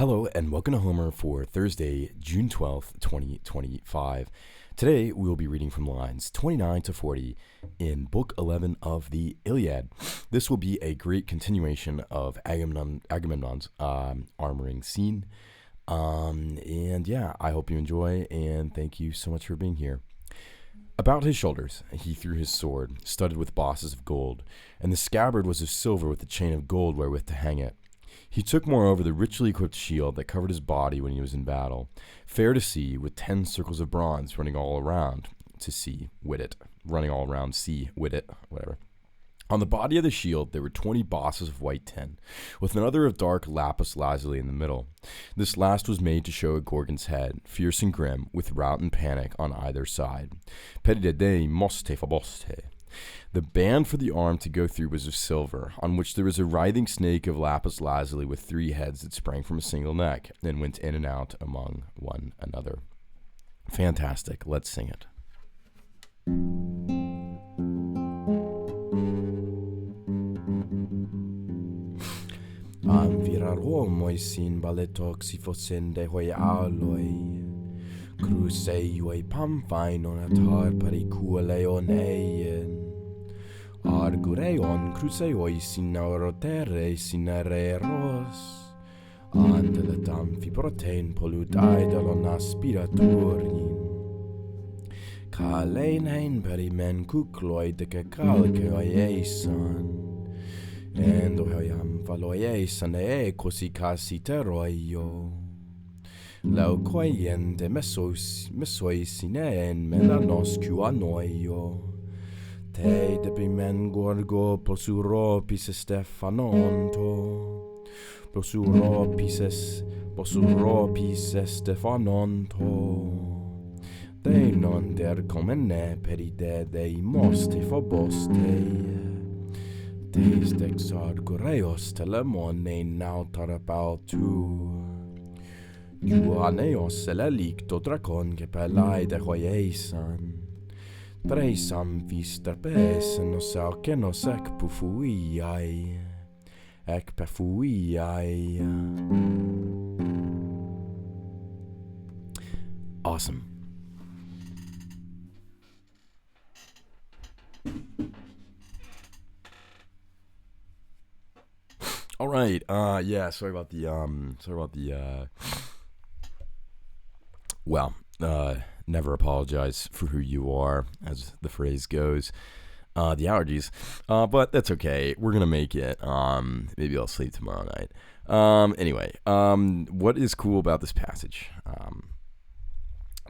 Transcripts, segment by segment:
Hello and welcome to Homer for Thursday, June 12th, 2025. Today we will be reading from lines 29 to 40 in Book 11 of the Iliad. This will be a great continuation of Agamemnon's armoring scene. I hope you enjoy and thank you so much for being here. About his shoulders he threw his sword, studded with bosses of gold, and the scabbard was of silver with a chain of gold wherewith to hang it. He took, moreover, the richly equipped shield that covered his body when he was in battle, fair to see, with 10 circles of bronze running all around whatever. On the body of the shield there were 20 bosses of white tin, with another of dark lapis lazuli in the middle. This last was made to show a Gorgon's head, fierce and grim, with rout and panic on either side. Peridede moste faboste. The band for the arm to go through was of silver, on which there was a writhing snake of lapis lazuli with 3 heads that sprang from a single neck, and went in and out among one another. Fantastic. Let's sing it. Virar homoi sin baletok si fossende hoi aloi. Cruceioi pamfain on atar paricule on eien. Argureion cruceioi sinaurotere sinereros. Anteletam fiprotein polludaidalon aspiraturin. Kalein hein perimen kukloi de calce oiesan. Endo hoiam valoiesan e cosi casiteroio. Lau coiente mesoi sinen melanos cuanoio. Te depimen gorgo posuro pise stefanonto. Posuro pise stefanonto. De non der comene peride dei moste foboste. Tes dexar goreos telemone nautarabal tu. Juaneos licto dracon que pelai de hoiesan. Treisam visterpes nos que nos pufuiai. Pufuiai. Awesome. All right. Sorry about the never apologize for who you are, as the phrase goes. The allergies. But that's okay. We're going to make it. Maybe I'll sleep tomorrow night. What is cool about this passage?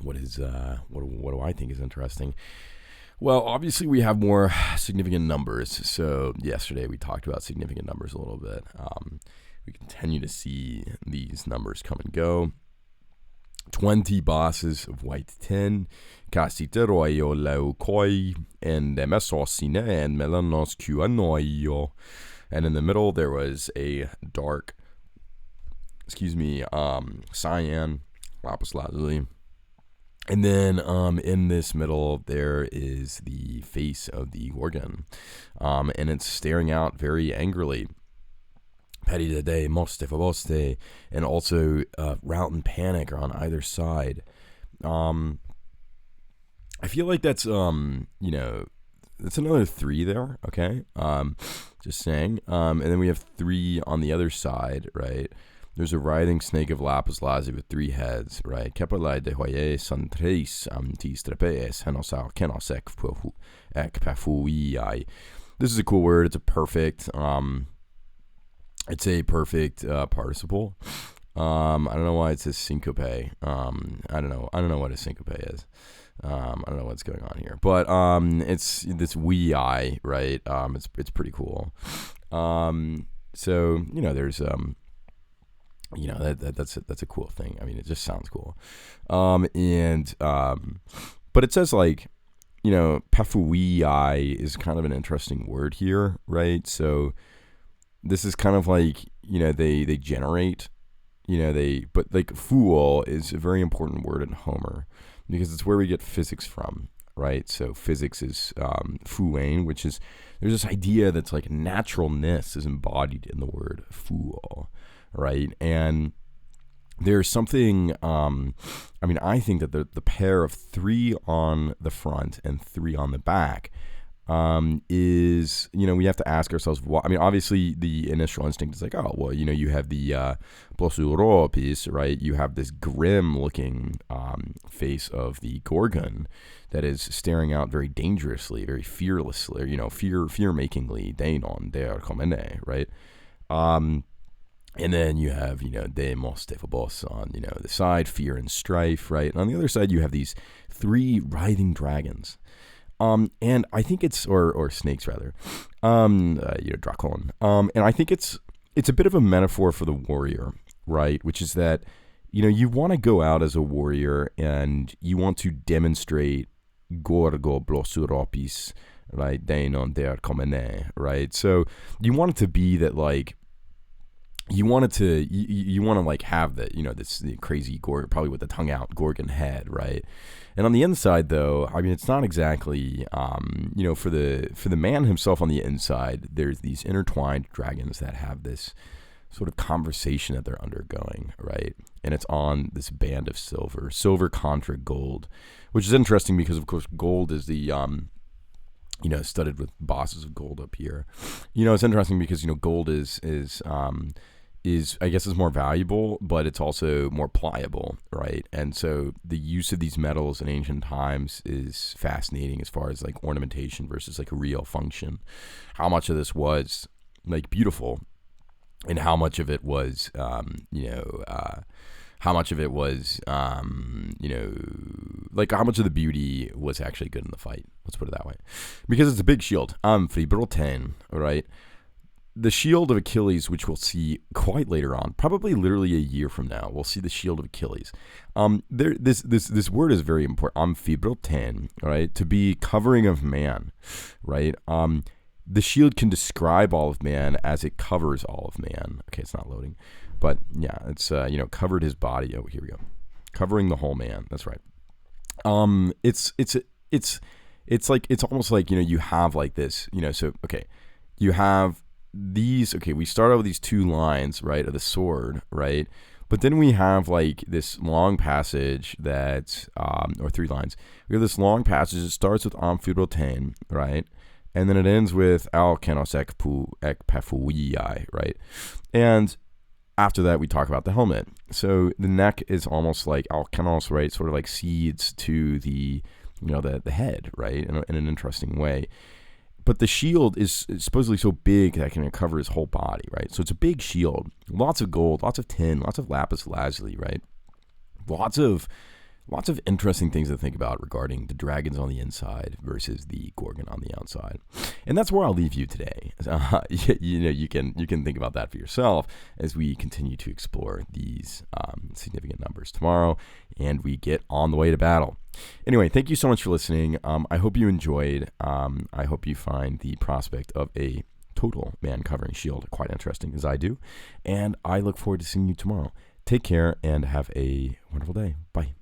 What do I think is interesting? Well, obviously we have more significant numbers. So yesterday we talked about significant numbers a little bit. We continue to see these numbers come and go. 20 bosses of white tin, casiteroio leukoi, and mesosine and melanos cuanoio. And in the middle there was a dark, cyan, lapis lazuli. And then in this middle there is the face of the Gorgon, and it's staring out very angrily. Peridede moste faboste, and also rout and panic are on either side. I feel like that's that's another 3 there. Okay, just saying. And then we have 3 on the other side, right? There's a writhing snake of lapis lazuli with 3 heads, right? Kepalai de hoye santreis tis trapes henosal kenosek pafuiai. This is a cool word. It's a perfect participle. I don't know why it says syncope. I don't know what a syncope is. I don't know what's going on here, but it's this wee eye, right? It's pretty cool. So there's that's a cool thing. I mean, it just sounds cool. But it says pafuiai is kind of an interesting word here, right? So this is kind of like, they generate, but fool is a very important word in Homer because it's where we get physics from, right? So physics is fouein, which is, there's this idea that's naturalness is embodied in the word fool, right? And there's something, I mean, I think that the pair of 3 on the front and 3 on the back is, we have to ask ourselves, why. I mean, obviously the initial instinct is like, oh, well, you have the Blosuropis, right? You have this grim looking face of the Gorgon that is staring out very dangerously, very fearlessly, fear-makingly, Deinon, der Komene, right? And then you have, Demos, Stephobos on, the side, fear and strife, right? And on the other side, you have these 3 writhing dragons. And I think it's, or snakes rather, Drakon. And I think it's a bit of a metaphor for the warrior, right? Which is that, you want to go out as a warrior and you want to demonstrate Gorgo Blosuropis, right? Deinon der Komene, right? So you want it to be that, like, you want to like have the, this crazy Gorgon, probably with the tongue out Gorgon head, right? And on the inside, though, I mean, it's not exactly, for the man himself on the inside, there's these intertwined dragons that have this sort of conversation that they're undergoing, right? And it's on this band of silver contra gold, which is interesting because, of course, gold is the, studded with bosses of gold up here. It's interesting because, gold is I guess is more valuable, but it's also more pliable, right? And so the use of these metals in ancient times is fascinating as far as like ornamentation versus like a real function. How much of this was like beautiful, and how much of it was, how much of it was, like how much of the beauty was actually good in the fight. Let's put it that way, because it's a big shield. Fibroten, right? The shield of Achilles, which we'll see quite later on, probably literally a year from now, we'll see the shield of Achilles. This word is very important. Fibroten, right? To be covering of man, right? The shield can describe all of man as it covers all of man. Okay, it's not loading, but yeah, it's covered his body. Oh, here we go, covering the whole man. That's right. It's like, it's almost like, you have like this, so okay, you have these, okay, we start out with these 2 lines, right, of the sword, right? But then we have like this long passage that, or 3 lines. We have this long passage that starts with Amphibroten, right? And then it ends with Alkenos ek Pafuiai, right? And after that, we talk about the helmet. So the neck is almost like Alkenos, right? Sort of like seeds to the, the head, right? In an interesting way. But the shield is supposedly so big that it can cover his whole body, right? So it's a big shield, lots of gold, lots of tin, lots of lapis lazuli, right? Lots of interesting things to think about regarding the dragons on the inside versus the Gorgon on the outside. And that's where I'll leave you today. You can think about that for yourself as we continue to explore these significant numbers tomorrow and we get on the way to battle. Anyway, thank you so much for listening. I hope you enjoyed. I hope you find the prospect of a total man covering shield quite interesting, as I do. And I look forward to seeing you tomorrow. Take care and have a wonderful day. Bye.